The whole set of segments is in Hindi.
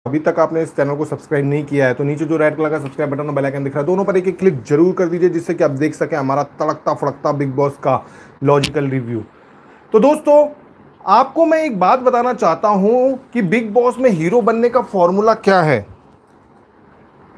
अभी तक आपने इस चैनल को सब्सक्राइब नहीं किया है तो नीचे जो रेड कलर का सब्सक्राइब बटन और बेल आइकन दिख रहा है, दोनों पर एक एक क्लिक जरूर कर दीजिए, जिससे कि आप देख सकें हमारा तड़कता फड़कता बिग बॉस का लॉजिकल रिव्यू। तो दोस्तों, आपको मैं एक बात बताना चाहता हूं कि बिग बॉस में हीरो बनने का फॉर्मूला क्या है।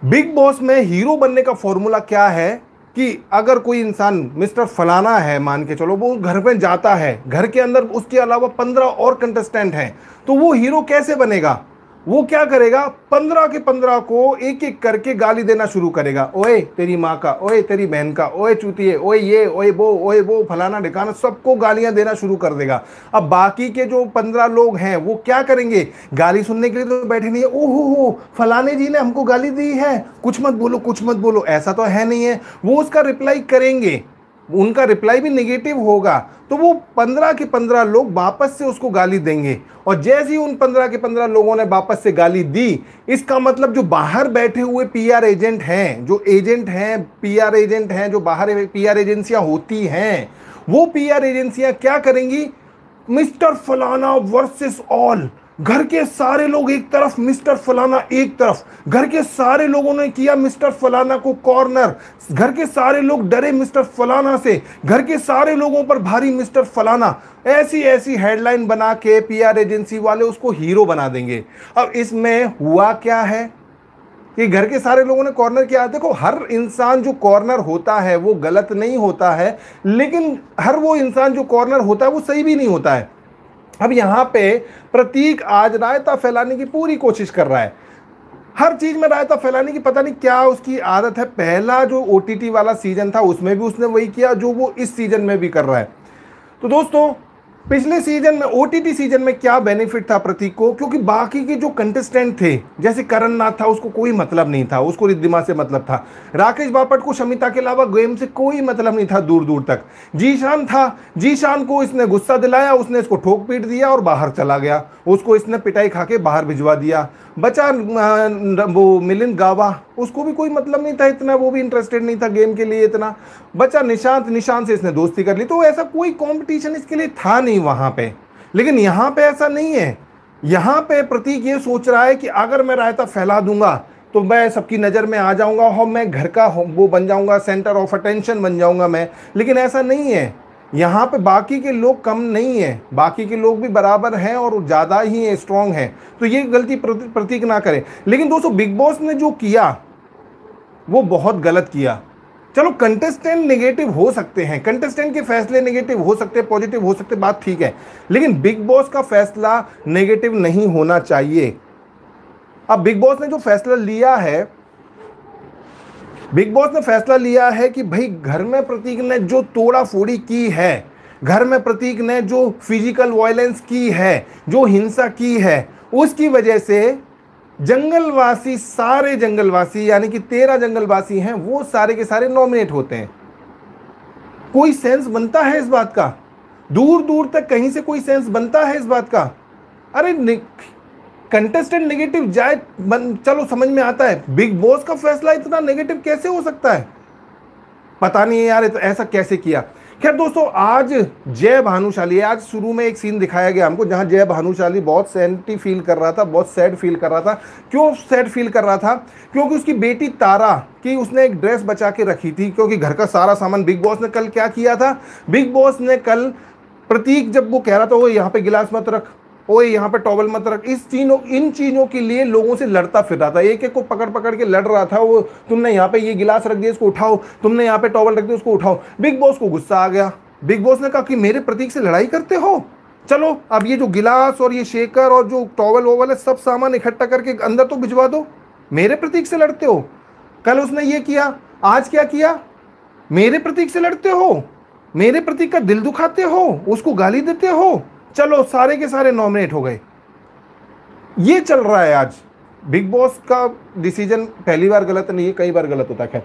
बिग बॉस में हीरो बनने का फॉर्मूला क्या है कि अगर कोई इंसान मिस्टर फलाना है, मान के चलो, वो घर में जाता है, घर के अंदर उसके अलावा 15 और कंटेस्टेंट हैं, तो वो हीरो कैसे बनेगा? वो क्या करेगा? 15 के 15 को एक एक करके गाली देना शुरू करेगा। ओए तेरी माँ का, ओए तेरी बहन का, ओए चूतिए, ओए ये, ओए वो फलाना ढिकाना, सबको गालियां देना शुरू कर देगा। अब बाकी के जो 15 लोग हैं वो क्या करेंगे? गाली सुनने के लिए तो बैठे नहीं है। ओहो फलाने जी ने हमको गाली दी है, कुछ मत बोलो, कुछ मत बोलो, ऐसा तो है नहीं है। वो उसका रिप्लाई करेंगे, उनका रिप्लाई भी नेगेटिव होगा, तो वो 15 के 15 लोग वापस से उसको गाली देंगे। और जैसे ही उन 15 के 15 लोगों ने वापस से गाली दी, इसका मतलब जो बाहर बैठे हुए पीआर एजेंट हैं, जो एजेंट हैं, पीआर एजेंट हैं, जो बाहर पीआर एजेंसियां होती हैं, वो पीआर एजेंसियां क्या करेंगी? मिस्टर फलाना वर्सेस ऑल, घर के सारे लोग एक तरफ, मिस्टर फलाना एक तरफ। घर के सारे लोगों ने किया मिस्टर फलाना को कॉर्नर, घर के सारे लोग डरे मिस्टर फलाना से, घर के सारे लोगों पर भारी मिस्टर फलाना। ऐसी ऐसी हेडलाइन बना के पीआर एजेंसी वाले उसको हीरो बना देंगे। अब इसमें हुआ क्या है कि घर के सारे लोगों ने कॉर्नर किया। देखो, हर इंसान जो कॉर्नर होता है वो गलत नहीं होता है, लेकिन हर वो इंसान जो कॉर्नर होता है वो सही भी नहीं होता है। अब यहां पे प्रतीक आज रायता फैलाने की पूरी कोशिश कर रहा है, हर चीज में रायता फैलाने की, पता नहीं क्या उसकी आदत है। पहला जो ओटीटी वाला सीजन था उसमें भी उसने वही किया जो वो इस सीजन में भी कर रहा है। तो दोस्तों, पिछले सीजन में, ओटीटी सीजन में क्या बेनिफिट था प्रतीक को? क्योंकि बाकी के जो कंटेस्टेंट थे, जैसे करण नाथ था, उसको कोई मतलब नहीं था, उसको रिद्धिमा से मतलब था। राकेश बापट को शमिता के अलावा गेम से कोई मतलब नहीं था दूर दूर तक। जीशान था, जीशान को इसने गुस्सा दिलाया, उसने इसको ठोक पीट दिया और बाहर चला गया, उसको इसने पिटाई खा के बाहर भिजवा दिया। बचा वो मिलिंद गावा, उसको भी कोई मतलब नहीं था इतना, वो भी इंटरेस्टेड नहीं था गेम के लिए इतना। बचा निशांत, निशांत से इसने दोस्ती कर ली, तो ऐसा कोई कंपटीशन इसके लिए था नहीं वहां पे। लेकिन यहां पे ऐसा नहीं है। यहां पे प्रतीक ये सोच रहा है कि अगर मैं रायता फैला दूंगा तो मैं सबकी नज़र में आ जाऊंगा और मैं घर का वो बन जाऊंगा, सेंटर ऑफ अटेंशन बन जाऊंगा मैं। लेकिन ऐसा नहीं है, यहाँ पे बाकी के लोग कम नहीं है, बाकी के लोग भी बराबर हैं और ज़्यादा ही स्ट्रॉन्ग हैं। तो ये गलती प्रतीक ना करे। लेकिन दोस्तों, बिग बॉस ने जो किया वो बहुत गलत किया। चलो, कंटेस्टेंट नेगेटिव हो सकते हैं, कंटेस्टेंट के फैसले नेगेटिव हो सकते हैं, पॉजिटिव हो सकते हैं, बात ठीक है, लेकिन बिग बॉस का फैसला नेगेटिव नहीं होना चाहिए। अब बिग बॉस ने जो फैसला लिया है, बिग बॉस ने फैसला लिया है कि भाई घर में प्रतीक ने जो तोड़ा फोड़ी की है, घर में प्रतीक ने जो फिजिकल वायलेंस की है, जो हिंसा की है, उसकी वजह से जंगलवासी, सारे जंगलवासी यानी कि 13 जंगलवासी हैं, वो सारे के सारे नॉमिनेट होते हैं। कोई सेंस बनता है इस बात का? दूर दूर तक कहीं से कोई सेंस बनता है इस बात का? अरे कंटेस्टेंट नेगेटिव जाए, चलो समझ में आता है, बिग बॉस का फैसला इतना नेगेटिव कैसे हो सकता है? पता नहीं यार, तो ऐसा कैसे किया। खैर दोस्तों, आज जय भानुशाली, आज शुरू में एक सीन दिखाया गया हमको जहां जय भानुशाली बहुत सैड फील कर रहा था, बहुत सैड फील कर रहा था। क्यों सैड फील कर रहा था? क्योंकि उसकी बेटी तारा की उसने एक ड्रेस बचा के रखी थी, क्योंकि घर का सारा सामान बिग बॉस ने कल क्या किया था? बिग बॉस ने कल प्रतीक जब वो कह रहा था वो यहाँ पे गिलास मत रख, ओए यहाँ पे टॉवल मत रख, इन चीजों के लिए लोगों से लड़ता फिर रहा था, एक एक को पकड़ पकड़ के लड़ रहा था। वो तुमने यहाँ पे ये गिलास रख दिया, इसको उठाओ, तुमने यहाँ पे टॉवल रख दिया, उसको उठाओ। बिग बॉस को गुस्सा आ गया। बिग बॉस ने कहा कि मेरे प्रतीक से लड़ाई करते हो, चलो अब ये जो गिलास और ये शेकर और जो टॉवल वोवल है सब सामान इकट्ठा करके अंदर तो भिजवा दो, मेरे प्रतीक से लड़ते हो। कल उसने ये किया, आज क्या किया? मेरे प्रतीक से लड़ते हो, मेरे प्रतीक का दिल दुखाते हो, उसको गाली देते हो। चलो सारे के सारे नॉमिनेट हो गए। ये चल रहा है आज। बिग बॉस का डिसीजन पहली बार गलत नहीं है, कई बार गलत होता है।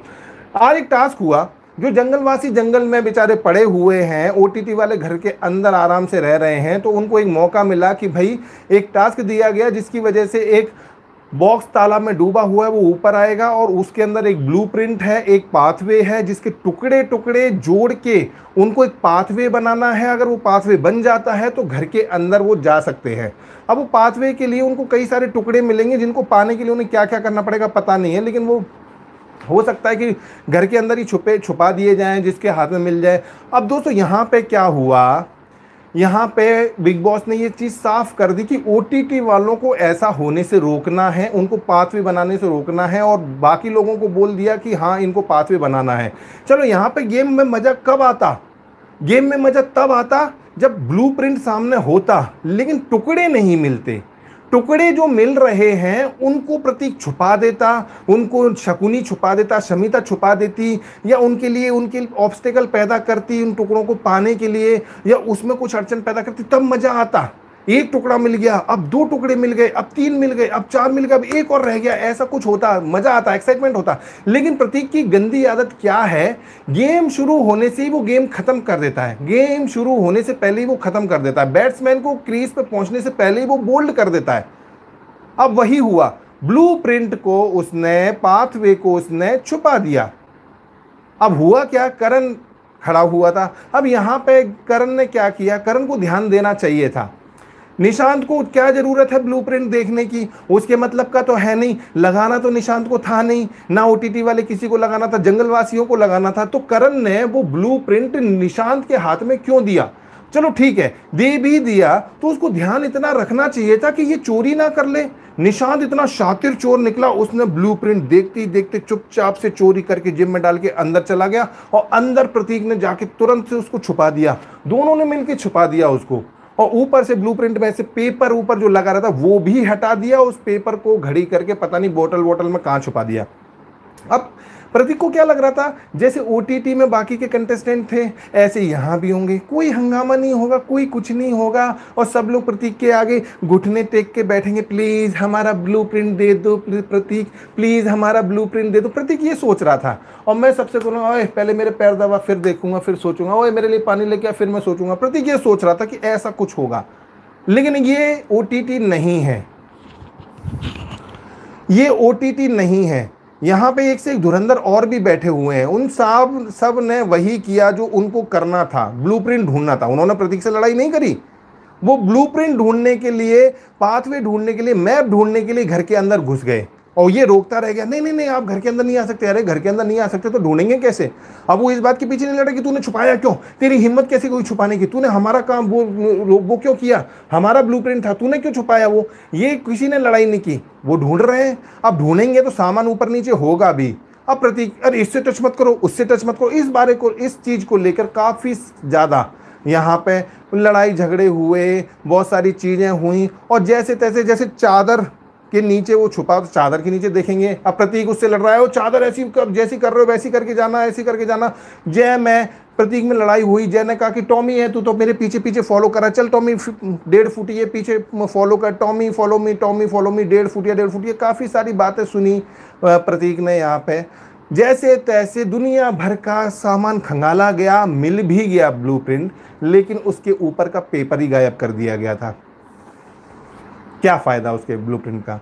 आज एक टास्क हुआ, जो जंगलवासी जंगल में बेचारे पड़े हुए हैं, ओटीटी वाले घर के अंदर आराम से रह रहे हैं, तो उनको एक मौका मिला कि भाई एक टास्क दिया गया जिसकी वजह से एक बॉक्स तालाब में डूबा हुआ है, वो ऊपर आएगा और उसके अंदर एक ब्लूप्रिंट है, एक पाथवे है, जिसके टुकड़े टुकड़े जोड़ के उनको एक पाथवे बनाना है। अगर वो पाथवे बन जाता है तो घर के अंदर वो जा सकते हैं। अब वो पाथवे के लिए उनको कई सारे टुकड़े मिलेंगे, जिनको पाने के लिए उन्हें क्या क्या करना पड़ेगा पता नहीं है, लेकिन वो हो सकता है कि घर के अंदर ही छुपा दिए जाएं, जिसके हाथ में मिल जाए। अब दोस्तों यहाँ पे क्या हुआ, यहाँ पे बिग बॉस ने ये चीज़ साफ कर दी कि ओटीटी वालों को ऐसा होने से रोकना है, उनको पाथवे बनाने से रोकना है, और बाकी लोगों को बोल दिया कि हाँ इनको पाथवे बनाना है। चलो यहाँ पे गेम में मज़ा कब आता, गेम में मज़ा तब आता जब ब्लूप्रिंट सामने होता लेकिन टुकड़े नहीं मिलते। टुकड़े जो मिल रहे हैं उनको प्रतीक छुपा देता, उनको शकुनी छुपा देता, शमिता छुपा देती, या उनके लिए उनके ऑब्स्टेकल पैदा करती उन टुकड़ों को पाने के लिए, या उसमें कुछ अड़चन पैदा करती, तब मजा आता। एक टुकड़ा मिल गया, अब 2 टुकड़े मिल गए, अब 3 मिल गए, अब 4 मिल गए, अब एक और रह गया, ऐसा कुछ होता, मजा आता, एक्साइटमेंट होता। लेकिन प्रतीक की गंदी आदत क्या है, गेम शुरू होने से ही वो गेम खत्म कर देता है। गेम शुरू होने से पहले ही वो खत्म कर देता है, बैट्समैन को क्रीज पे पहुंचने से पहले ही वो बोल्ड कर देता है। अब वही हुआ, ब्लूप्रिंट को उसने, पाथवे को उसने छुपा दिया। अब हुआ क्या, करण खड़ा हुआ था। अब यहां पे करण ने क्या किया, करण को ध्यान देना चाहिए था। निशांत को क्या जरूरत है ब्लूप्रिंट देखने की, उसके मतलब का तो है नहीं, लगाना तो निशांत को था नहीं, ना ओटीटी वाले किसी को लगाना था, जंगलवासियों को लगाना था। तो करण ने वो ब्लूप्रिंट निशांत के हाथ में क्यों दिया? चलो ठीक है, दे भी दिया तो उसको ध्यान इतना रखना चाहिए था कि ये चोरी ना कर ले। निशांत इतना शातिर चोर निकला, उसने ब्लूप्रिंट देखते ही देखते चुपचाप से चोरी करके जिम में डाल के अंदर चला गया, और अंदर प्रतीक ने जाके तुरंत से उसको छुपा दिया। दोनों ने मिलकर छुपा दिया उसको, और ऊपर से ब्लूप्रिंट में से पेपर ऊपर जो लगा रहा था वो भी हटा दिया, उस पेपर को घड़ी करके पता नहीं बोतल में कहाँ छुपा दिया। अब प्रतीक को क्या लग रहा था, जैसे ओटीटी में बाकी के कंटेस्टेंट थे ऐसे यहाँ भी होंगे, कोई हंगामा नहीं होगा, कोई कुछ नहीं होगा, और सब लोग प्रतीक के आगे घुटने टेक के बैठेंगे, प्लीज़ हमारा ब्लूप्रिंट दे दो प्रतीक, प्लीज़ हमारा ब्लूप्रिंट दे दो। प्रतीक ये सोच रहा था, और मैं सबसे बोलूँगा ओए पहले मेरे पैर दबा, फिर देखूंगा, फिर सोचूंगा, ओए मेरे लिए पानी लेके आ, फिर मैं सोचूंगा। प्रतीक ये सोच रहा था कि ऐसा कुछ होगा, लेकिन ये ओटीटी नहीं है, ये ओटीटी नहीं है। यहाँ पे एक से एक धुरंधर और भी बैठे हुए हैं, उन सब ने वही किया जो उनको करना था, ब्लूप्रिंट ढूंढना था। उन्होंने प्रतीक से लड़ाई नहीं करी, वो ब्लूप्रिंट ढूंढने के लिए, पाथवे ढूंढने के लिए, मैप ढूंढने के लिए घर के अंदर घुस गए, और ये रोकता रह गया, नहीं नहीं नहीं आप घर के अंदर नहीं आ सकते। अरे घर के अंदर नहीं आ सकते तो ढूंढेंगे कैसे? अब वो इस बात के पीछे नहीं लड़ा कि तूने छुपाया क्यों, तेरी हिम्मत कैसे कोई छुपाने की, तूने हमारा काम वो क्यों किया, हमारा ब्लूप्रिंट था, तूने क्यों छुपाया? वो ये किसी ने लड़ाई नहीं की, वो ढूंढ रहे हैं। अब ढूंढेंगे तो सामान ऊपर नीचे होगा भी। अब प्रतीक अरे इससे टच मत करो, उससे टच मत करो, इस चीज को लेकर काफी ज्यादा यहाँ पे लड़ाई झगड़े हुए, बहुत सारी चीजें हुई, और जैसे तैसे, जैसे चादर के नीचे वो छुपा, तो चादर के नीचे देखेंगे। अब प्रतीक उससे लड़ रहा है, वो चादर ऐसी जैसी कर रहे हो वैसी करके जाना, ऐसी करके जाना। जय मैं प्रतीक में लड़ाई हुई, जय ने कहा कि टॉमी है तू तो मेरे पीछे पीछे फॉलो करा, चल टॉमी 1.5 फुट ये पीछे फॉलो कर, Tommy follow me, Tommy follow me, 1.5 foot या 1.5 फुट, ये काफ़ी सारी बातें सुनी प्रतीक ने यहाँ पे। जैसे तैसे दुनिया भर का सामान खंगाला गया, मिल भी गया ब्लूप्रिंट, लेकिन उसके ऊपर का पेपर ही गायब कर दिया गया था। क्या फायदा उसके ब्लूप्रिंट का,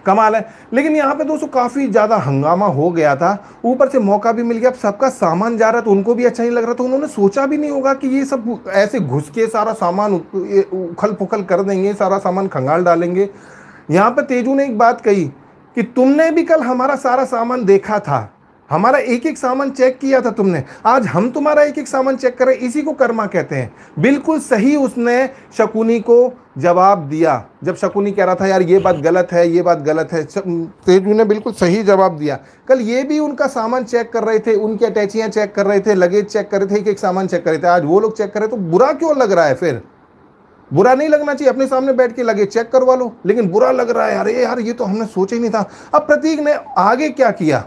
कमाल है। लेकिन यहाँ पे दोस्तों काफी ज्यादा हंगामा हो गया था, ऊपर से मौका भी मिल गया, अब सबका सामान जा रहा था, उनको भी अच्छा नहीं लग रहा था। उन्होंने सोचा भी नहीं होगा कि ये सब ऐसे घुस के सारा सामान उखल पुखल कर देंगे, सारा सामान खंगाल डालेंगे। यहाँ पे तेजू ने एक बात कही कि तुमने भी कल हमारा सारा सामान देखा था, हमारा एक एक सामान चेक किया था तुमने, आज हम तुम्हारा एक एक सामान चेक कर रहे हैं, इसी को कर्मा कहते हैं। बिल्कुल सही उसने शकुनी को जवाब दिया, जब शकुनी कह रहा था यार ये बात गलत है, ये बात गलत है, तेजू ने बिल्कुल सही जवाब दिया। कल ये भी उनका सामान चेक कर रहे थे, उनकी अटैचियां चेक कर रहे थे, लगेज चेक कर रहे थे, एक एक सामान चेक कर रहे थे, आज वो लोग चेक कर रहे, तो बुरा क्यों लग रहा है? फिर बुरा नहीं लगना चाहिए, अपने सामने बैठ के लगेज चेक करवा लो, लेकिन बुरा लग रहा है, अरे यार ये तो हमने सोचा ही नहीं था। अब प्रतीक ने आगे क्या किया,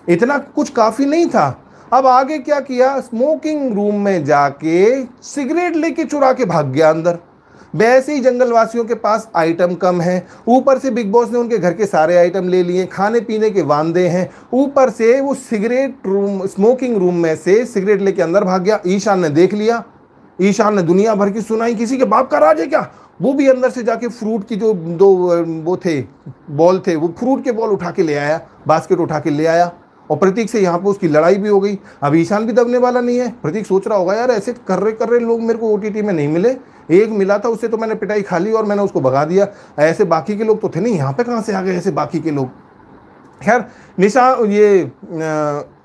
इतना कुछ काफी नहीं था, अब आगे क्या किया, स्मोकिंग रूम में जाके सिगरेट लेके चुरा के भाग गया अंदर। वैसे ही जंगलवासियों के पास आइटम कम है, ऊपर से बिग बॉस ने उनके घर के सारे आइटम ले लिए, खाने पीने के वांदे हैं, ऊपर से वो सिगरेट रूम, स्मोकिंग रूम में से सिगरेट लेके अंदर भाग गया। ईशान ने देख लिया, ईशान ने दुनिया भर की सुनाई, किसी के बाप का राज है क्या, वो भी अंदर से जाके फ्रूट की जो दो वो थे बॉल थे, वो फ्रूट के बॉल उठा के ले आया, बास्केट उठा के ले आया, और प्रतीक से यहाँ पे उसकी लड़ाई भी हो गई। अब ईशान भी दबने वाला नहीं है। प्रतीक सोच रहा होगा यार ऐसे कर रहे लोग मेरे को ओटीटी में नहीं मिले, एक मिला था उससे तो मैंने पिटाई खा ली और मैंने उसको भगा दिया, ऐसे बाकी के लोग तो थे नहीं, यहाँ पे कहाँ से आ गए ऐसे बाकी के लोग। खैर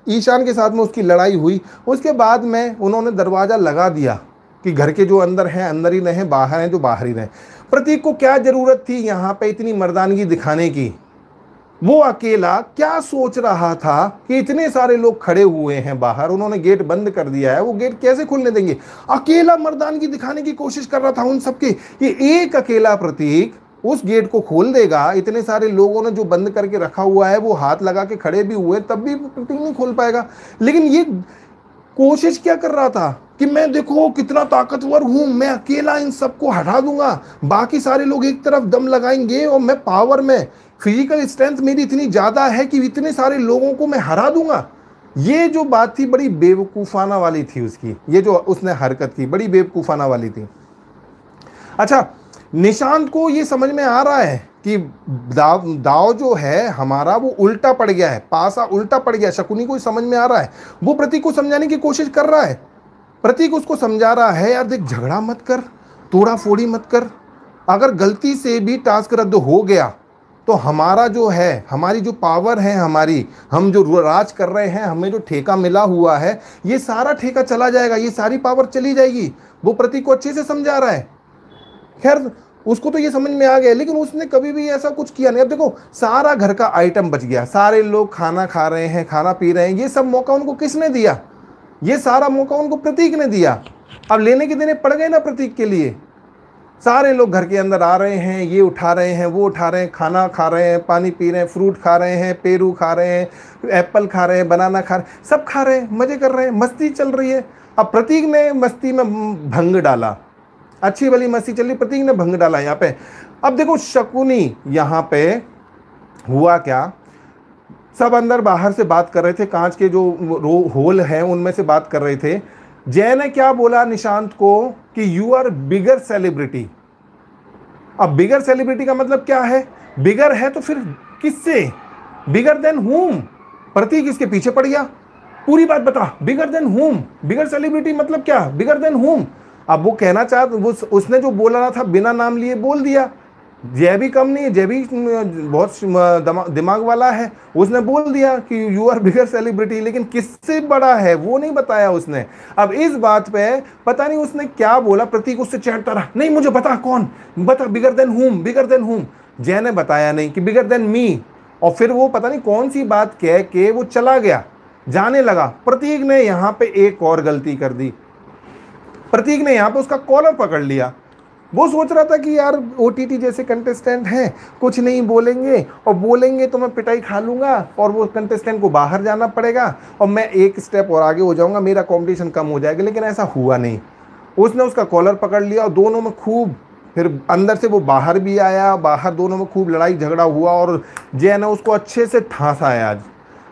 ईशान के साथ में उसकी लड़ाई हुई। उसके बाद में उन्होंने दरवाज़ा लगा दिया कि घर के जो अंदर हैं अंदर ही रहें, बाहर हैं जो बाहर ही रहें। प्रतीक को क्या ज़रूरत थी यहाँ पे इतनी मर्दानगी दिखाने की? वो अकेला क्या सोच रहा था कि इतने सारे लोग खड़े हुए हैं बाहर, उन्होंने गेट बंद कर दिया है, वो गेट कैसे खुलने देंगे? अकेला मर्दानगी दिखाने की कोशिश कर रहा था उन सबके। ये एक अकेला प्रतीक उस गेट को खोल देगा? इतने सारे लोगों ने जो बंद करके रखा हुआ है वो हाथ लगा के खड़े भी हुए, तब भी प्रतीक नहीं खोल पाएगा। लेकिन ये कोशिश क्या कर रहा था कि मैं देखो कितना ताकतवर हूं, मैं अकेला इन सबको हटा दूंगा, बाकी सारे लोग एक तरफ दम लगाएंगे और मैं पावर में, फिजिकल स्ट्रेंथ मेरी इतनी ज्यादा है कि इतने सारे लोगों को मैं हरा दूंगा। ये जो बात थी बड़ी बेवकूफाना वाली थी उसकी, ये जो उसने हरकत की बड़ी बेवकूफाना वाली थी। अच्छा, निशांत को ये समझ में आ रहा है कि दाव जो है हमारा वो उल्टा पड़ गया है, पासा उल्टा पड़ गया। शकुनी को समझ में आ रहा है, वो प्रतीक को समझाने की कोशिश कर रहा है। प्रतीक उसको समझा रहा है यार देख, झगड़ा मत कर, तोड़ा फोड़ी मत कर, अगर गलती से भी टास्क रद्द हो गया तो हमारा जो है, हमारी जो पावर है, हमारी, हम जो राज कर रहे हैं, हमें जो ठेका मिला हुआ है, ये सारा ठेका चला जाएगा, ये सारी पावर चली जाएगी। वो प्रतीक को अच्छे से समझा रहा है। खैर उसको तो ये समझ में आ गया, लेकिन उसने कभी भी ऐसा कुछ किया नहीं। अब देखो सारा घर का आइटम बच गया, सारे लोग खाना खा रहे हैं, खाना पी रहे हैं, ये सब मौका उनको किसने दिया? ये सारा मौका उनको प्रतीक ने दिया। अब लेने के देने पड़ गए ना प्रतीक के लिए। सारे लोग घर के अंदर आ रहे हैं, ये उठा रहे हैं, वो उठा रहे हैं, खाना खा रहे हैं, पानी पी रहे हैं, फ्रूट खा रहे हैं, पेरू खा रहे हैं, एप्पल खा रहे हैं, बनाना खा रहे हैं, सब खा रहे हैं, मजे कर रहे हैं, मस्ती चल रही है। अब प्रतीक ने मस्ती में भंग डाला, अच्छी वाली मस्ती चल रही, प्रतीक ने भंग डाला यहाँ पे। अब देखो शकुनी यहाँ पे हुआ क्या, सब अंदर बाहर से बात कर रहे थे, कांच के जो होल हैं उनमें से बात कर रहे थे। जय ने क्या बोला निशांत को कि यू आर बिगर सेलिब्रिटी। अब बिगर सेलिब्रिटी का मतलब क्या है? बिगर है तो फिर किससे? बिगर देन हुम? प्रतीक इसके पीछे पड़ गया, पूरी बात बता, बिगर देन हुम, बिगर सेलिब्रिटी मतलब क्या, बिगर देन हुम? अब वो कहना चाहता, उसने जो बोलना था बिना नाम लिए बोल दिया। जय भी कम नहीं है, जय भी बहुत दिमाग वाला है, उसने बोल दिया कि यू आर बिगर सेलिब्रिटी, लेकिन किससे बड़ा है वो नहीं बताया उसने। अब इस बात पे पता नहीं उसने क्या बोला, प्रतीक उससे चढ़ता रहा, नहीं मुझे बता कौन, बता, बिगर देन हुम, बिगर देन हुम। जय ने बताया नहीं कि बिगर देन मी, और फिर वो पता नहीं कौन सी बात कह के वो चला गया, जाने लगा। प्रतीक ने यहाँ पे एक और गलती कर दी, प्रतीक ने यहाँ पे उसका कॉलर पकड़ लिया। वो सोच रहा था कि यार ओटीटी जैसे कंटेस्टेंट हैं, कुछ नहीं बोलेंगे, और बोलेंगे तो मैं पिटाई खा लूंगा और वो कंटेस्टेंट को बाहर जाना पड़ेगा और मैं एक स्टेप और आगे हो जाऊंगा, मेरा कंपटीशन कम हो जाएगा। लेकिन ऐसा हुआ नहीं, उसने उसका कॉलर पकड़ लिया और दोनों में खूब, फिर अंदर से वो बाहर भी आया, बाहर दोनों में खूब लड़ाई झगड़ा हुआ और जय ने उसको अच्छे से ठासा है, आज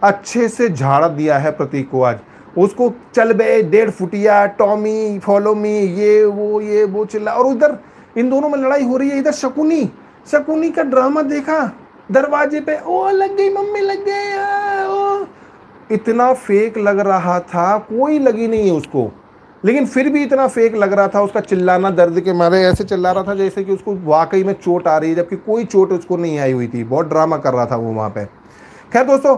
अच्छे से झाड़ दिया है प्रतीक को। आज उसको चल बे 1.5 फुटिया, टॉमी फॉलो मी, ये वो चिल्ला, और उधर इन दोनों में लड़ाई हो रही है। इधर शकुनी का ड्रामा देखा, दरवाजे पे ओ लग गई मम्मी, लग गई, इतना फेक लग रहा था, कोई लगी नहीं है उसको, लेकिन फिर भी इतना फेक लग रहा था। उसका चिल्लाना दर्द के मारे ऐसे चिल्ला रहा था जैसे कि उसको वाकई में चोट आ रही है, जबकि कोई चोट उसको नहीं आई हुई थी, बहुत ड्रामा कर रहा था वो वहाँ पे। खैर दोस्तों,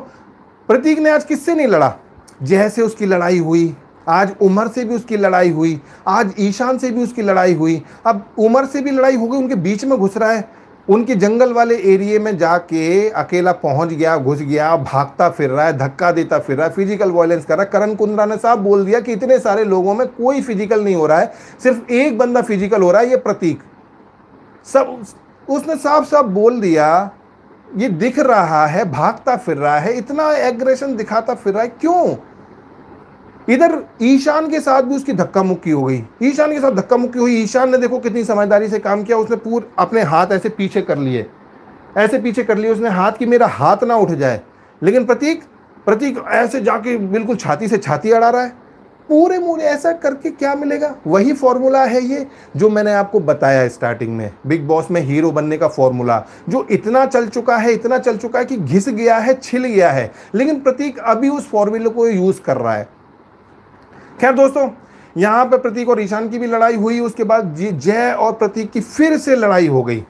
प्रतीक ने आज किससे नहीं लड़ा? जय से उसकी लड़ाई हुई, आज उमर से भी उसकी लड़ाई हुई, आज ईशान से भी उसकी लड़ाई हुई। अब उमर से भी लड़ाई हो गई, उनके बीच में घुस रहा है, उनके जंगल वाले एरिया में जाके अकेला पहुंच गया, घुस गया, भागता फिर रहा है, धक्का देता फिर रहा है, फिजिकल वायलेंस कर रहा है। करण कुंद्रा ने साफ बोल दिया कि इतने सारे लोगों में कोई फिजिकल नहीं हो रहा है, सिर्फ एक बंदा फिजिकल हो रहा है, ये प्रतीक। सब उसने साफ साफ बोल दिया, ये दिख रहा है, भागता फिर रहा है, इतना एग्रेशन दिखाता फिर रहा है, क्यों? इधर ईशान के साथ भी उसकी धक्का मुक्की हो गई, ईशान के साथ धक्का मुक्की हुई। ईशान ने देखो कितनी समझदारी से काम किया, उसने पूरे अपने हाथ ऐसे पीछे कर लिए, ऐसे पीछे कर लिए उसने हाथ, कि मेरा हाथ ना उठ जाए। लेकिन प्रतीक ऐसे जाके बिल्कुल छाती से छाती अड़ा रहा है, पूरे मूरे ऐसा करके क्या मिलेगा? वही फॉर्मूला है ये जो मैंने आपको बताया स्टार्टिंग में, बिग बॉस में हीरो बनने का फॉर्मूला, जो इतना चल चुका है, इतना चल चुका है कि घिस गया है, छिल गया है, लेकिन प्रतीक अभी उस फॉर्मूले को यूज कर रहा है। खैर दोस्तों, यहां पे प्रतीक और ईशान की भी लड़ाई हुई, उसके बाद जय और प्रतीक की फिर से लड़ाई हो गई।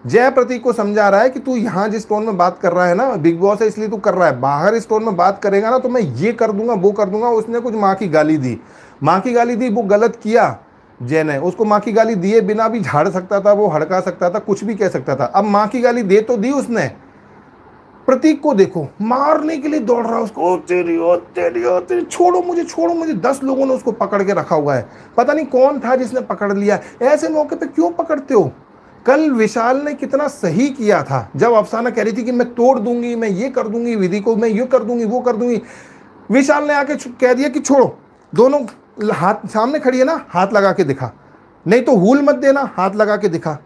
जय प्रतीक को समझा रहा है कि तू यहां जिस टोन में बात कर रहा है ना, बिग बॉस है इसलिए तू कर रहा है, बाहर इस टोन में बात करेगा ना तो मैं ये कर दूंगा, वो कर दूंगा। उसने कुछ माँ की गाली दी, माँ की गाली दी, वो गलत किया। जय ने उसको माँ की गाली दिए बिना भी झाड़ सकता था, वो हड़का सकता था, कुछ भी कह सकता था। अब माँ की गाली दे तो दी उसने। प्रतीक को देखो, मारने के लिए दौड़ रहा है उसको, ओ तेरी ओ तेरी ओ तेरी, छोड़ो मुझे, छोड़ो मुझे। 10 लोगों ने उसको पकड़ के रखा हुआ है, पता नहीं कौन था जिसने पकड़ लिया। ऐसे मौके पे क्यों पकड़ते हो? कल विशाल ने कितना सही किया था जब अफसाना कह रही थी कि मैं तोड़ दूंगी, मैं ये कर दूंगी, विधि को मैं ये कर दूंगी, वो कर दूंगी। विशाल ने आके कह दिया कि छोड़ो, दोनों हाथ सामने खड़ी है ना, हाथ लगा के दिखा, नहीं तो हुल मत देना, हाथ लगा के दिखा।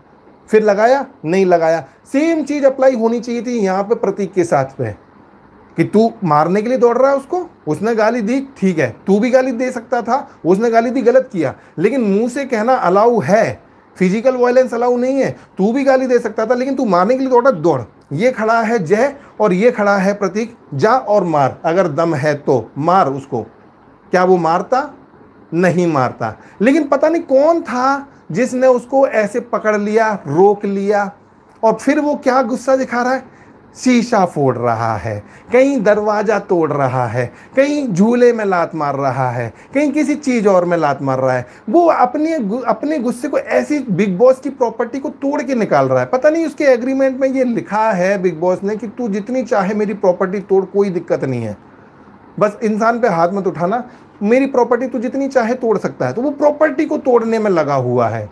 फिर लगाया, नहीं लगाया। सेम चीज अप्लाई होनी चाहिए थी यहाँ पे प्रतीक के साथ पे, कि तू मारने के लिए दौड़ रहा है उसको, उसने गाली दी, ठीक है, तू भी गाली दे सकता था, उसने गाली दी, गलत किया, लेकिन मुंह से कहना अलाउ है, फिजिकल वायलेंस अलाउ नहीं है। तू भी गाली दे सकता था, लेकिन तू मारने के लिए दौड़ा, दौड़। ये खड़ा है जय और ये खड़ा है प्रतीक, जा और मार, अगर दम है तो मार उसको। क्या वो मारता? नहीं मारता। लेकिन पता नहीं कौन था जिसने उसको ऐसे पकड़ लिया, रोक लिया, और फिर वो क्या गुस्सा दिखा रहा है, शीशा फोड़ रहा है, कहीं दरवाजा तोड़ रहा है, कहीं झूले में लात मार रहा है, कहीं किसी चीज और में लात मार रहा है। वो अपने गुस्से को ऐसी बिग बॉस की प्रॉपर्टी को तोड़ के निकाल रहा है। पता नहीं उसके एग्रीमेंट में ये लिखा है बिग बॉस ने कि तू जितनी चाहे मेरी प्रॉपर्टी तोड़, कोई दिक्कत नहीं है, बस इंसान पे हाथ मत उठाना, मेरी प्रॉपर्टी तू जितनी चाहे तोड़ सकता है। तो वो प्रॉपर्टी को तोड़ने में लगा हुआ है।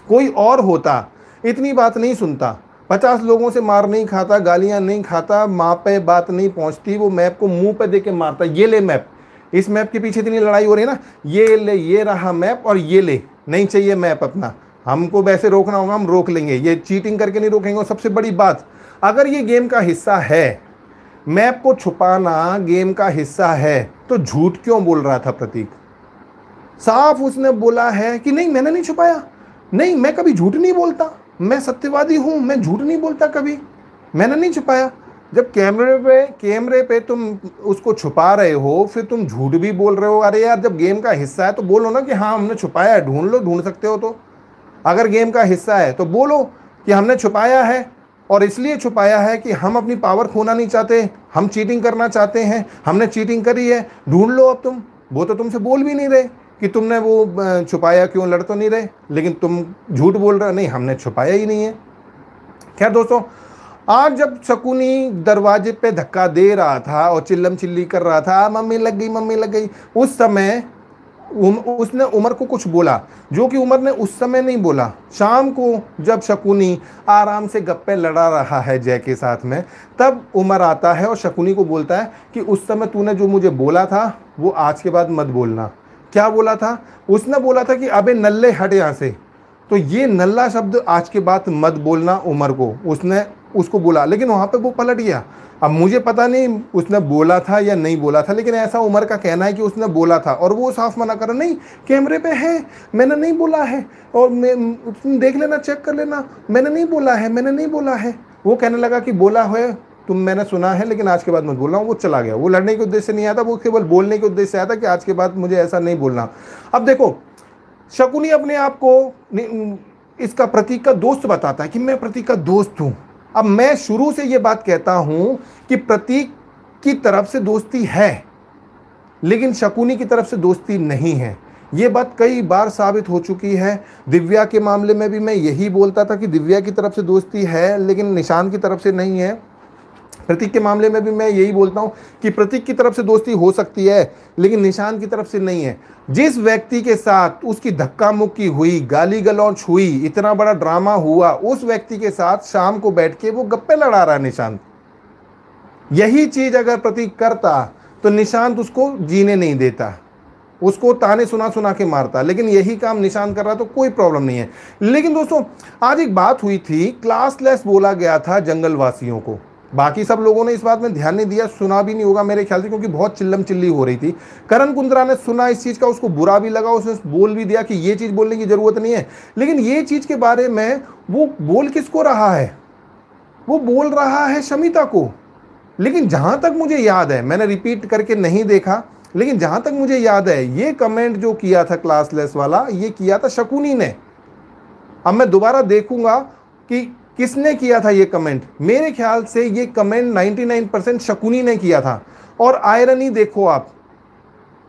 कोई और होता इतनी बात नहीं सुनता, 50 लोगों से मार नहीं खाता, गालियां नहीं खाता, माँ पे बात नहीं पहुंचती, वो मैप को मुंह पे देके मारता, ये ले मैप, इस मैप के पीछे इतनी लड़ाई हो रही है ना, ये ले, ये रहा मैप, और ये ले, नहीं चाहिए मैप अपना, हमको वैसे रोकना होगा हम रोक लेंगे, ये चीटिंग करके नहीं रोकेंगे। और सबसे बड़ी बात, अगर ये गेम का हिस्सा है, मैप को छुपाना गेम का हिस्सा है, तो झूठ क्यों बोल रहा था प्रतीक? साफ उसने बोला है कि नहीं मैंने नहीं छुपाया, नहीं मैं कभी झूठ नहीं बोलता, मैं सत्यवादी हूं, मैं झूठ नहीं बोलता कभी, मैंने नहीं छुपाया। जब कैमरे पे तुम उसको छुपा रहे हो, फिर तुम झूठ भी बोल रहे हो। अरे यार, जब गेम का हिस्सा है तो बोलो ना कि हाँ हमने छुपाया है, ढूंढ लो, ढूंढ सकते हो तो। अगर गेम का हिस्सा है तो बोलो कि हमने छुपाया है, और इसलिए छुपाया है कि हम अपनी पावर खोना नहीं चाहते, हम चीटिंग करना चाहते हैं, हमने चीटिंग करी है, ढूंढ लो अब तुम। वो तो तुमसे बोल भी नहीं रहे कि तुमने वो छुपाया क्यों, लड़ तो नहीं रहे, लेकिन तुम झूठ बोल रहे हो, नहीं हमने छुपाया ही नहीं है। खैर दोस्तों, आज जब शकुनी दरवाजे पे धक्का दे रहा था और चिल्लम चिल्ली कर रहा था, मम्मी लग गई, मम्मी लग गई, उस समय उसने उमर को कुछ बोला जो कि उमर ने उस समय नहीं बोला। शाम को जब शकुनी आराम से गप्पे लड़ा रहा है जय के साथ में, तब उमर आता है और शकुनी को बोलता है कि उस समय तूने जो मुझे बोला था वो आज के बाद मत बोलना। क्या बोला था? उसने बोला था कि अबे नल्ले हट यहाँ से। तो ये नल्ला शब्द आज के बाद मत बोलना उमर को, उसने उसको बोला, लेकिन वहाँ पे वो पलट गया। अब मुझे पता नहीं उसने बोला था या नहीं बोला था, लेकिन ऐसा उमर का कहना है कि उसने बोला था, और वो साफ मना कर रहा, नहीं कैमरे पे है, मैंने नहीं बोला है, और तुम देख लेना, चेक कर लेना, मैंने नहीं बोला है, मैंने नहीं बोला है। वो कहने लगा कि बोला है तुम, मैंने सुना है, लेकिन आज के बाद मत बोलना। वो चला गया। वो लड़ने के उद्देश्य से नहीं आया था, वो केवल बोलने के उद्देश्य से आया था कि आज के बाद मुझे ऐसा नहीं बोलना। अब देखो, शकुनी अपने आप को इसका प्रतीक का दोस्त बताता है कि मैं प्रतीक का दोस्त हूं। अब मैं शुरू से ये बात कहता हूं कि प्रतीक की तरफ से दोस्ती है, लेकिन शकुनी की तरफ से दोस्ती नहीं है। ये बात कई बार साबित हो चुकी है। दिव्या के मामले में भी मैं यही बोलता था कि दिव्या की तरफ से दोस्ती है, लेकिन निशान की तरफ से नहीं है। प्रतीक के मामले में भी मैं यही बोलता हूं कि प्रतीक की तरफ से दोस्ती हो सकती है, लेकिन निशान की तरफ से नहीं है। जिस व्यक्ति के साथ उसकी धक्का मुक्की हुई, गाली गलौच हुई, इतना बड़ा ड्रामा हुआ, उस व्यक्ति के साथ शाम को बैठ के वो गप्पे लड़ा रहा है निशांत। यही चीज अगर प्रतीक करता तो निशांत उसको जीने नहीं देता, उसको ताने सुना सुना के मारता, लेकिन यही काम निशांत कर रहा तो कोई प्रॉब्लम नहीं है। लेकिन दोस्तों, आज एक बात हुई थी, क्लासलेस बोला गया था जंगल वासियों को। बाकी सब लोगों ने इस बात में ध्यान नहीं दिया, सुना भी नहीं होगा मेरे ख्याल से, क्योंकि बहुत चिल्लम चिल्ली हो रही थी। करण कुंद्रा ने सुना इस चीज़ का, उसको बुरा भी लगा, उसने बोल भी दिया कि ये चीज़ बोलने की ज़रूरत नहीं है। लेकिन ये चीज़ के बारे में वो बोल किसको रहा है? वो बोल रहा है शमिता को। लेकिन जहाँ तक मुझे याद है, मैंने रिपीट करके नहीं देखा, लेकिन जहाँ तक मुझे याद है ये कमेंट जो किया था क्लासलेस वाला, ये किया था शकुनी ने। अब मैं दोबारा देखूंगा कि किसने किया था ये कमेंट। मेरे ख्याल से ये कमेंट 99% शकुनी ने किया था। और आयरनी देखो आप,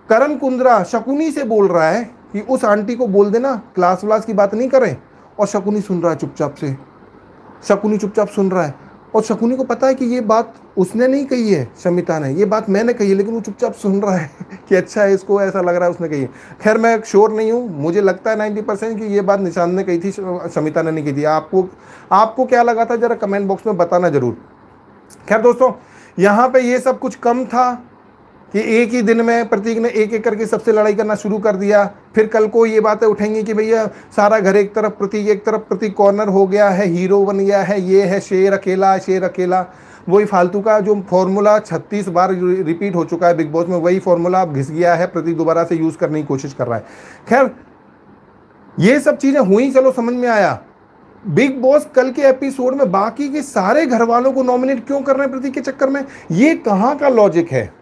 करण कुंद्रा शकुनी से बोल रहा है कि उस आंटी को बोल देना क्लास व्लास की बात नहीं करें, और शकुनी सुन रहा है चुपचाप से। शकुनी चुपचाप सुन रहा है, और शकुनी को पता है कि ये बात उसने नहीं कही है, शमिता ने, ये बात मैंने कही है, लेकिन वो चुपचाप सुन रहा है कि अच्छा है, इसको ऐसा लग रहा है उसने कही है। खैर मैं श्योर नहीं हूँ, मुझे लगता है 90% कि ये बात निशान ने कही थी, शमिता ने नहीं की थी। आपको क्या लगा था जरा कमेंट बॉक्स में बताना जरूर। खैर दोस्तों, यहाँ पे ये सब कुछ कम था कि एक ही दिन में प्रतीक ने एक एक करके सबसे लड़ाई करना शुरू कर दिया। फिर कल को ये बातें उठेंगी कि भैया सारा घर एक तरफ, प्रतीक कॉर्नर हो गया है, हीरो बन गया है, ये है शेर अकेला। वही फालतू का जो फॉर्मूला 36 बार रिपीट हो चुका है बिग बॉस में, वही फॉर्मूला अब घिस गया है, प्रतीक दोबारा से यूज़ करने की कोशिश कर रहा है। खैर ये सब चीज़ें हुई, चलो समझ में आया। बिग बॉस कल के एपिसोड में बाकी के सारे घर वालों को नॉमिनेट क्यों कर रहे हैं प्रतीक के चक्कर में? ये कहाँ का लॉजिक है?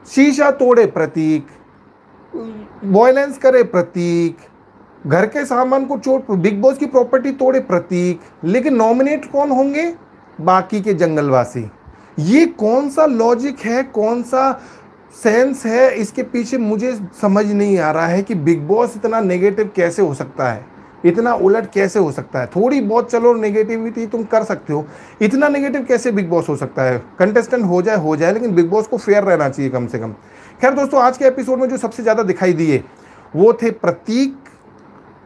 शीशा तोड़े प्रतीक, वायलेंस करे प्रतीक, घर के सामान को चोट, बिग बॉस की प्रॉपर्टी तोड़े प्रतीक, लेकिन नॉमिनेट कौन होंगे? बाकी के जंगलवासी। ये कौन सा लॉजिक है, कौन सा सेंस है इसके पीछे? मुझे समझ नहीं आ रहा है कि बिग बॉस इतना नेगेटिव कैसे हो सकता है, इतना उलट कैसे हो सकता है। थोड़ी बहुत चलो नेगेटिविटी तुम कर सकते हो, इतना नेगेटिव कैसे बिग बॉस हो सकता है? कंटेस्टेंट हो जाए, लेकिन बिग बॉस को फेयर रहना चाहिए कम से कम। खैर दोस्तों, आज के एपिसोड में जो सबसे ज़्यादा दिखाई दिए वो थे प्रतीक,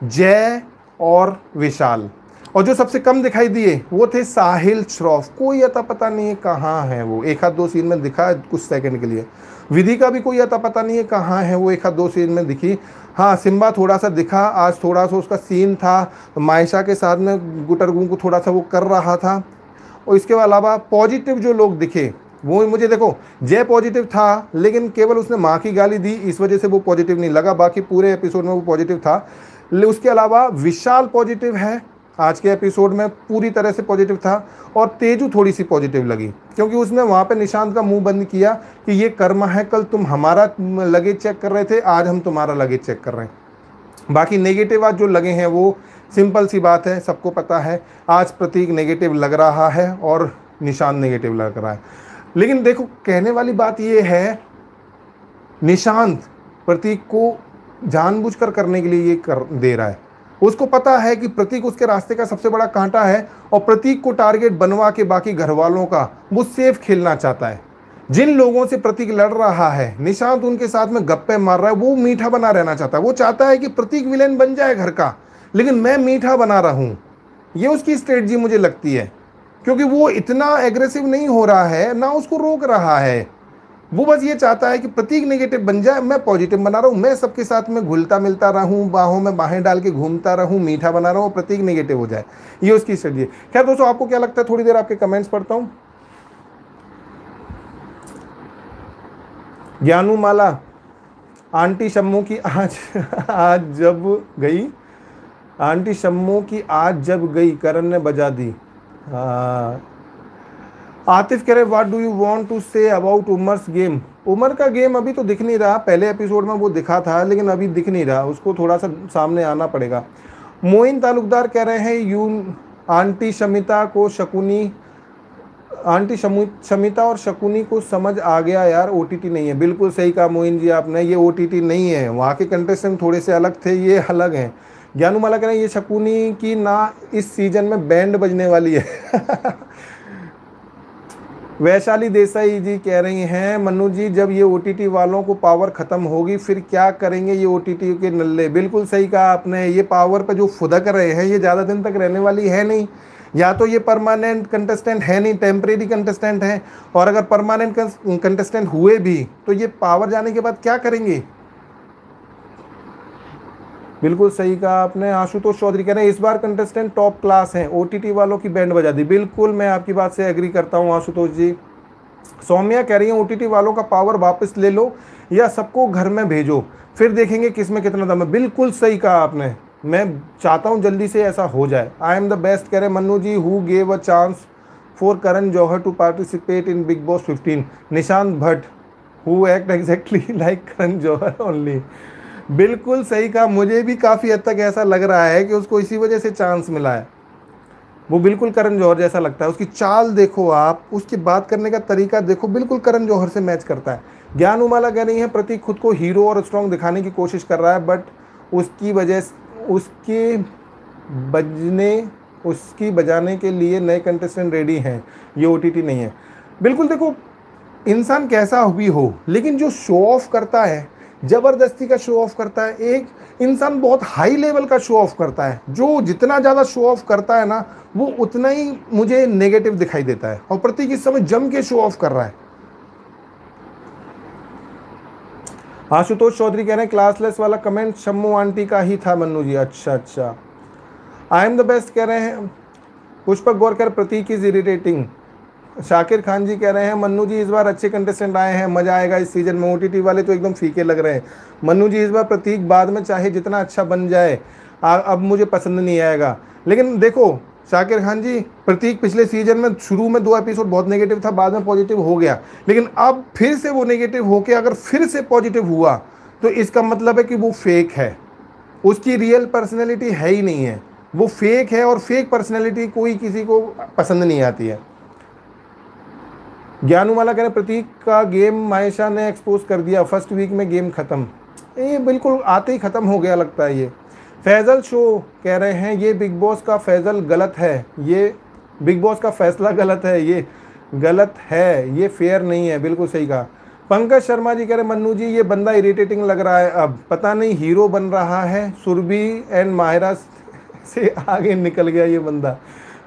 जय और विशाल, और जो सबसे कम दिखाई दिए वो थे साहिल, श्रॉफ। कोई अता पता नहीं है कहाँ है वो, एक आध दो सीन में दिखा कुछ सेकंड के लिए। विधि का भी कोई अता पता नहीं है कहाँ है वो, एक आध दो सीन में दिखी। हाँ, सिम्बा थोड़ा सा दिखा, आज थोड़ा सा उसका सीन था, मायशा के साथ में गुटरगू को थोड़ा सा वो कर रहा था। और इसके अलावा पॉजिटिव जो लोग दिखे वो मुझे, देखो जय पॉजिटिव था, लेकिन केवल उसने माँ की गाली दी, इस वजह से वो पॉजिटिव नहीं लगा, बाकी पूरे एपिसोड में वो पॉजिटिव था। उसके अलावा विशाल पॉजिटिव है, आज के एपिसोड में पूरी तरह से पॉजिटिव था। और तेजू थोड़ी सी पॉजिटिव लगी, क्योंकि उसने वहाँ पे निशांत का मुंह बंद किया कि ये कर्म है, कल तुम हमारा लगेज चेक कर रहे थे, आज हम तुम्हारा लगेज चेक कर रहे हैं। बाकी नेगेटिव आज जो लगे हैं वो सिंपल सी बात है, सबको पता है। आज प्रतीक नेगेटिव लग रहा है और निशांत नेगेटिव लग रहा है। लेकिन देखो, कहने वाली बात ये है, निशांत प्रतीक को जानबूझकर करने के लिए ये कर दे रहा है। उसको पता है कि प्रतीक उसके रास्ते का सबसे बड़ा कांटा है, और प्रतीक को टारगेट बनवा के बाकी घर वालों का वो सेफ खेलना चाहता है। जिन लोगों से प्रतीक लड़ रहा है, निशांत उनके साथ में गप्पे मार रहा है, वो मीठा बना रहना चाहता है। वो चाहता है कि प्रतीक विलेन बन जाए घर का, लेकिन मैं मीठा बना रहा हूँ। ये उसकी स्ट्रेटजी मुझे लगती है, क्योंकि वो इतना एग्रेसिव नहीं हो रहा है, ना उसको रोक रहा है। वो बस ये चाहता है कि प्रतीक नेगेटिव बन जाए, मैं पॉजिटिव बना रहा हूँ, मैं सबके साथ में घुलता मिलता रहूँ, बाहों में बाहें डाल के घूमता रहूँ, मीठा बना रहा हूँ, प्रतीक नेगेटिव हो जाए। ये उसकी स्ट्रेटजी है। खैर दोस्तों, आपको क्या लगता है? थोड़ी देर आपके कमेंट्स पढ़ता हूँ। ज्ञानू माला, आंटी शम्मू की आज जब गई, आंटी शम्मू की आज जब गई करण ने बजा दी। आतिफ कह रहे what do you want to say about Umar's game? Umar का गेम अभी तो दिख नहीं रहा, पहले एपिसोड में वो दिखा था, लेकिन अभी दिख नहीं रहा, उसको थोड़ा सा सामने आना पड़ेगा। मोइन तालुकदार कह रहे हैं यू आंटी शमिता को शकुनी, आंटी शमिता और शकुनी को समझ आ गया यार, ओटीटी नहीं है। बिल्कुल सही कहा मोइन जी आपने, ये ओटीटी नहीं है, वहाँ के कंटेस्टेंट थोड़े से अलग थे, ये अलग हैं। ज्ञानू माला कह रहे हैं ये शकुनी की ना इस सीजन में बैंड बजने वाली है। वैशाली देसाई जी कह रही हैं मनु जी, जब ये ओटीटी वालों को पावर ख़त्म होगी फिर क्या करेंगे ये ओटीटी के नल्ले? बिल्कुल सही कहा आपने, ये पावर पे जो फुदक रहे हैं ये ज़्यादा दिन तक रहने वाली है नहीं। या तो ये परमानेंट कंटेस्टेंट है नहीं, टेम्परेरी कंटेस्टेंट हैं, और अगर परमानेंट कंटेस्टेंट हुए भी तो ये पावर जाने के बाद क्या करेंगे? बिल्कुल सही कहा आपने। आशुतोष चौधरी कह रहे हैं इस बार कंटेस्टेंट टॉप क्लास हैं, ओटीटी वालों की बैंड बजा दी। बिल्कुल मैं आपकी बात से एग्री करता हूं आशुतोष जी। सौम्या कह रही है ओटीटी वालों का पावर वापस ले लो या सबको घर में भेजो, फिर देखेंगे किसमें कितना दम है। बिल्कुल सही कहा आपने, मैं चाहता हूं जल्दी से ऐसा हो जाए। आई एम द बेस्ट कह रहे Mannu ji, who gave a chance for Karan Johar to participate in Bigg Boss 15? Nishant Bhatt, who act exactly like Karan Johar only. बिल्कुल सही कहा, मुझे भी काफ़ी हद तक ऐसा लग रहा है कि उसको इसी वजह से चांस मिला है। वो बिल्कुल करण जौहर जैसा लगता है, उसकी चाल देखो आप, उसकी बात करने का तरीका देखो, बिल्कुल करण जौहर से मैच करता है। ज्ञान उमाला कह रही है प्रतीक खुद को हीरो और स्ट्रॉन्ग दिखाने की कोशिश कर रहा है, बट उसकी वजह उसकी बजाने के लिए नए कंटेस्टेंट रेडी हैं, ये ओटीटी नहीं है। बिल्कुल देखो, इंसान कैसा भी हो, लेकिन जो शो ऑफ करता है, ज़बरदस्ती का शो ऑफ करता है, एक इंसान बहुत हाई लेवल का शो ऑफ करता है, जो जितना ज़्यादा शो ऑफ करता है ना, वो उतना ही मुझे नेगेटिव दिखाई देता है। और प्रतीक इस समय जम के शो ऑफ कर रहा है। आशुतोष चौधरी कह रहे हैं क्लासलेस वाला कमेंट शम्मू आंटी का ही था मन्नू जी। अच्छा। आई एम द बेस्ट कह रहे हैं पुष्पक गौर कर, प्रतीक इज इरिटेटिंग। शाकिर खान जी कह रहे हैं मन्नू जी इस बार अच्छे कंटेस्टेंट आए हैं, मज़ा आएगा इस सीजन में। ओटीटी वाले तो एकदम फीके लग रहे हैं। मन्नू जी इस बार प्रतीक बाद में चाहे जितना अच्छा बन जाए अब मुझे पसंद नहीं आएगा। लेकिन देखो शाकिर खान जी, प्रतीक पिछले सीजन में शुरू में 2 एपिसोड बहुत नेगेटिव था, बाद में पॉजिटिव हो गया, लेकिन अब फिर से वो नेगेटिव होके अगर फिर से पॉजिटिव हुआ तो इसका मतलब है कि वो फेक है, उसकी रियल पर्सनैलिटी है ही नहीं है, वो फेक है। और फेक पर्सनैलिटी कोई किसी को पसंद नहीं आती है। ज्ञानुमाला कह रहे प्रतीक का गेम मायशा ने एक्सपोज कर दिया, फर्स्ट वीक में गेम खत्म। ये बिल्कुल आते ही ख़त्म हो गया लगता है। ये फैज़ल शो कह रहे हैं ये बिग बॉस का फैज़ल गलत है, ये बिग बॉस का फैसला गलत है, ये गलत है, ये फेयर नहीं है। बिल्कुल सही कहा। पंकज शर्मा जी कह रहे मन्नू जी ये बंदा इरिटेटिंग लग रहा है, अब पता नहीं हीरो बन रहा है, सुरभि एंड माहिरा से आगे निकल गया ये बंदा।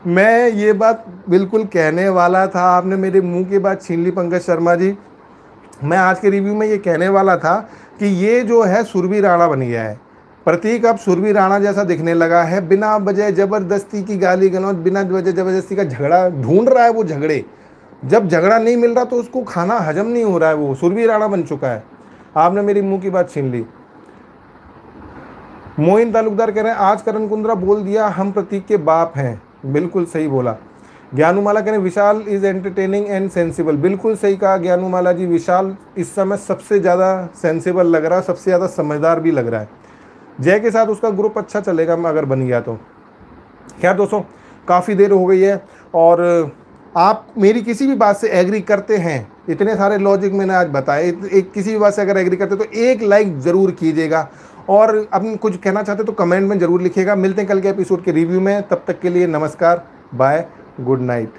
मैं ये बात बिल्कुल कहने वाला था, आपने मेरे मुंह की बात छीन ली पंकज शर्मा जी। मैं आज के रिव्यू में ये कहने वाला था कि ये जो है सुरभि राणा बन गया है, प्रतीक अब सुरभि राणा जैसा दिखने लगा है। बिना वजह ज़बरदस्ती की गाली गलौज, बिना वजह ज़बरदस्ती का झगड़ा ढूंढ रहा है। वो झगड़े, जब झगड़ा नहीं मिल रहा तो उसको खाना हजम नहीं हो रहा है, वो सुरभि राणा बन चुका है। आपने मेरी मुंह की बात छीन ली। मोइन तालुकदार कह रहे हैं आज करण कुंद्रा बोल दिया हम प्रतीक के बाप हैं। बिल्कुल सही बोला। ज्ञानुमाला कह रहे हैं विशाल इज एंटरटेनिंग एंड सेंसिबल। बिल्कुल सही कहा ज्ञानुमाला जी, विशाल इस समय सबसे ज़्यादा सेंसिबल लग रहा है, सबसे ज़्यादा समझदार भी लग रहा है। जय के साथ उसका ग्रुप अच्छा चलेगा अगर बन गया तो। खैर दोस्तों, काफ़ी देर हो गई है और आप मेरी किसी भी बात से एग्री करते हैं, इतने सारे लॉजिक मैंने आज बताए, एक किसी भी बात से अगर एग्री करते तो एक लाइक ज़रूर कीजिएगा, और अपने कुछ कहना चाहते तो कमेंट में ज़रूर लिखिएगा। मिलते हैं कल के एपिसोड के रिव्यू में, तब तक के लिए नमस्कार, बाय, गुड नाइट।